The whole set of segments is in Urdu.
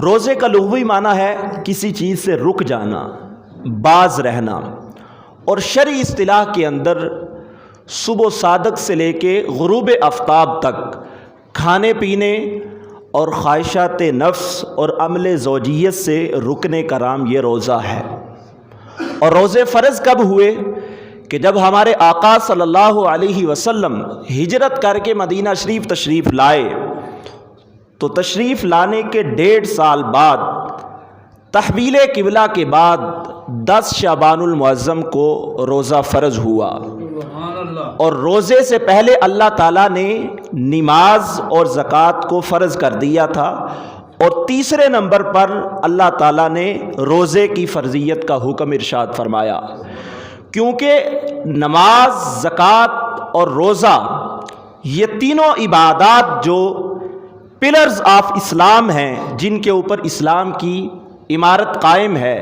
روزے کا لغوی معنی ہے کسی چیز سے رک جانا، باز رہنا، اور شرعی اصطلاح کے اندر صبح صادق سے لے کے غروب آفتاب تک کھانے پینے اور خواہشات نفس اور عمل زوجیت سے رکنے کا نام یہ روزہ ہے۔ اور روزے فرض کب ہوئے کہ جب ہمارے آقا صلی اللہ علیہ وسلم ہجرت کر کے مدینہ شریف تشریف لائے تو تشریف لانے کے 1.5 سال بعد تحویل قبلہ کے بعد 10 شعبان المعظم کو روزہ فرض ہوا، اور روزے سے پہلے اللہ تعالیٰ نے نماز اور زکوٰۃ کو فرض کر دیا تھا، اور تیسرے نمبر پر اللہ تعالیٰ نے روزے کی فرضیت کا حکم ارشاد فرمایا، کیونکہ نماز، زکوٰۃ اور روزہ یہ تینوں عبادات جو پلرز آف اسلام ہیں، جن کے اوپر اسلام کی عمارت قائم ہے،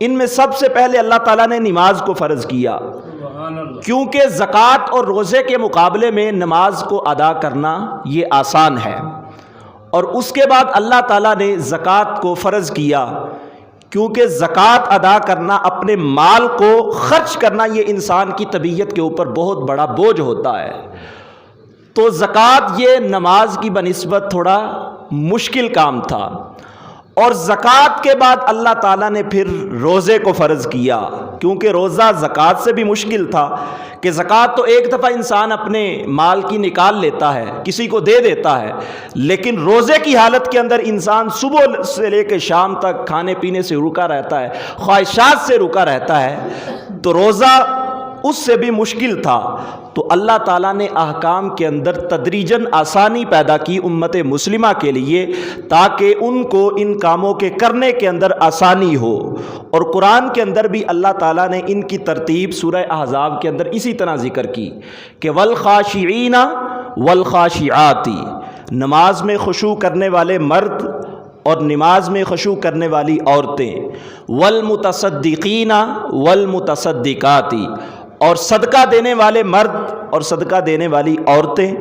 ان میں سب سے پہلے اللہ تعالیٰ نے نماز کو فرض کیا، کیونکہ زکوٰۃ اور روزے کے مقابلے میں نماز کو ادا کرنا یہ آسان ہے، اور اس کے بعد اللہ تعالیٰ نے زکوٰۃ کو فرض کیا، کیونکہ زکوٰۃ ادا کرنا، اپنے مال کو خرچ کرنا، یہ انسان کی طبیعت کے اوپر بہت بڑا بوجھ ہوتا ہے، تو زکوٰۃ یہ نماز کی بنسبت تھوڑا مشکل کام تھا، اور زکوٰۃ کے بعد اللہ تعالیٰ نے پھر روزے کو فرض کیا، کیونکہ روزہ زکوٰۃ سے بھی مشکل تھا، کہ زکوٰۃ تو ایک دفعہ انسان اپنے مال کی نکال لیتا ہے، کسی کو دے دیتا ہے، لیکن روزے کی حالت کے اندر انسان صبح سے لے کے شام تک کھانے پینے سے رکا رہتا ہے، خواہشات سے رکا رہتا ہے، تو روزہ اس سے بھی مشکل تھا، تو اللہ تعالیٰ نے احکام کے اندر تدریجاً آسانی پیدا کی امت مسلمہ کے لیے، تاکہ ان کو ان کاموں کے کرنے کے اندر آسانی ہو، اور قرآن کے اندر بھی اللہ تعالیٰ نے ان کی ترتیب سورہ احزاب کے اندر اسی طرح ذکر کی کہ والخاشعین والخاشعات، نماز میں خشوع کرنے والے مرد اور نماز میں خشوع کرنے والی عورتیں، والمتصدقین والمتصدقات، اور صدقہ دینے والے مرد اور صدقہ دینے والی عورتیں،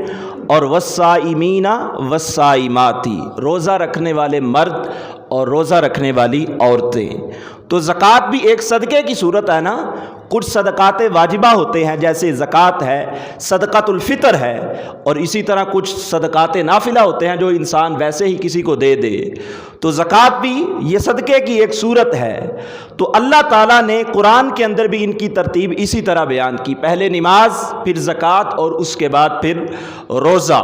اور والصائمین والصائمات، روزہ رکھنے والے مرد اور روزہ رکھنے والی عورتیں۔ تو زکوٰۃ بھی ایک صدقے کی صورت ہے نا، کچھ صدقات واجبہ ہوتے ہیں جیسے زکوٰۃ ہے، صدقۃ الفطر ہے، اور اسی طرح کچھ صدقات نافلہ ہوتے ہیں جو انسان ویسے ہی کسی کو دے دے، تو زکوٰۃ بھی یہ صدقے کی ایک صورت ہے۔ تو اللہ تعالیٰ نے قرآن کے اندر بھی ان کی ترتیب اسی طرح بیان کی، پہلے نماز، پھر زکوٰۃ، اور اس کے بعد پھر روزہ۔